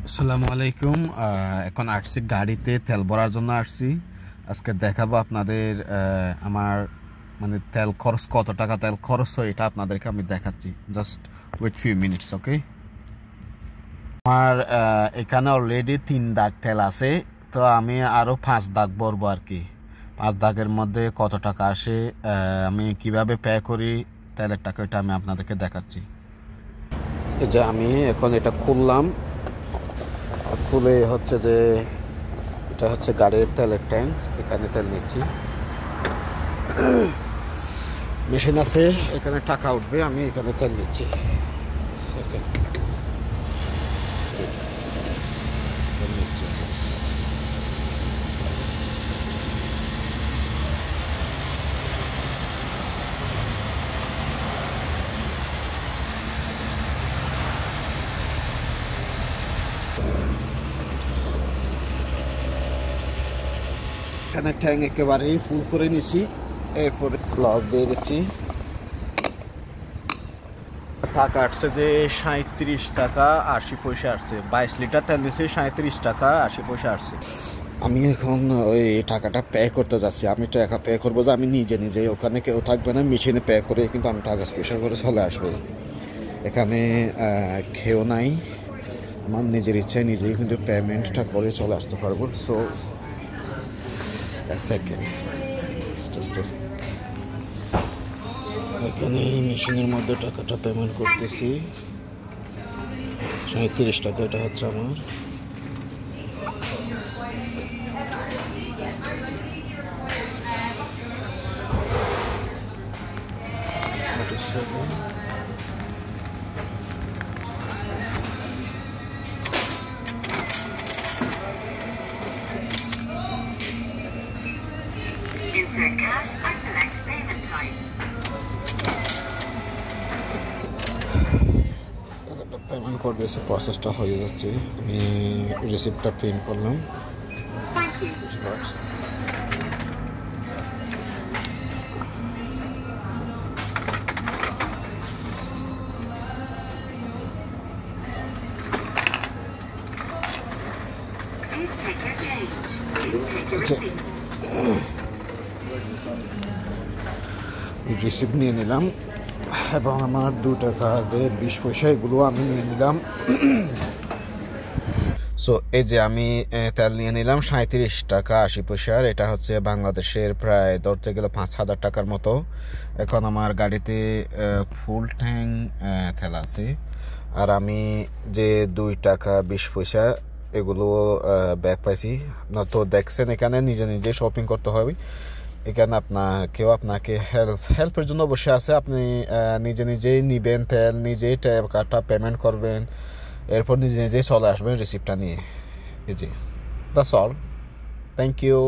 আসসালামু আলাইকুম। এখন আসছি গাড়িতে তেল ভরার জন্য আসছি। আজকে দেখাবো আপনাদের আমার মানে তেল খরচ, কত টাকা তেল খরচ হয় এটা আপনাদেরকে আমি দেখাচ্ছি। জাস্ট ওয়েট ফিউ মিনিটস, ওকে। আমার এখানে অলরেডি 3 দাগ তেল আছে, তো আমি আরও 5 দাগ ভরবো আর কি। 5 দাগের মধ্যে কত টাকা আসে, আমি কিভাবে পে করি তেলের টাকা, এটা আমি আপনাদেরকে দেখাচ্ছি। এই যে আমি এখন এটা খুললাম, খুলে হচ্ছে যে এটা হচ্ছে গাড়ির তেলের ট্যাঙ্ক, এখানে তেল নিচ্ছি। মেশিন আছে, এখানে টাকা উঠবে, আমি এখানে তেল নিচ্ছি। এখানে ট্যাঙ্ক একেবারেই ফুল করে নিছি, এরপরে লক বেড়েছি। টাকা আসছে যে 37 টাকা 80 পয়সা আসছে। 22 লিটার তেল নিয়েছি, 37 টাকা 80 পয়সা আসছে। আমি এখন ওই টাকাটা পে করতে যাচ্ছি। আমি টাকা পে করবো যে আমি নিজে নিজে, ওখানে কেউ থাকবে না, মেশিনে পে করে কিন্তু আমি টাকা স্পেশাল করে চলে আসবো। এখানে কেউ নাই, আমার নিজের ইচ্ছায় নিজেই কিন্তু পেমেন্টটা করে চলে আসতে পারবো। সো সেকেন্ড এখানে মেশিনের মধ্যে টাকাটা পেমেন্ট করতেছি। 37 টাকা এটা হচ্ছে আমার। Insert cash or select payment type. Payment করে দিয়েছি, প্রসেসটা হয়ে যাচ্ছে। আমি রিসিপ্টটা প্রিন্ট করলাম। Thank you. Please take your change. Please take your receipt. Receipt নিয়ে নিলাম এবং আমার 2 টাকা যে 20 পয়সা এগুলো আমি নিয়ে নিলাম। সো এই যে আমি তেল নিয়ে নিলাম 37 টাকা 80 পয়সার। এটা হচ্ছে বাংলাদেশের প্রায় ধরতে গেলে 5,000 টাকার মতো। এখন আমার গাড়িতে ফুল ট্যাঙ্ক তেল আছে। আর আমি যে 2 টাকা 20 পয়সা এগুলো ব্যাক পাইছি। আপনার তো দেখছেন এখানে নিজে নিজে শপিং করতে হবে। এখানে কেউ আপনাকে হেল্পের জন্য বসে আছে। আপনি নিজে নিজেই নিবেন তেল, নিজেই টাকাটা পেমেন্ট করবেন, এরপর নিজে নিজেই চলে আসবেন রিসিপ্টটা নিয়ে। এই যে দ্যাটস অল। Thank you.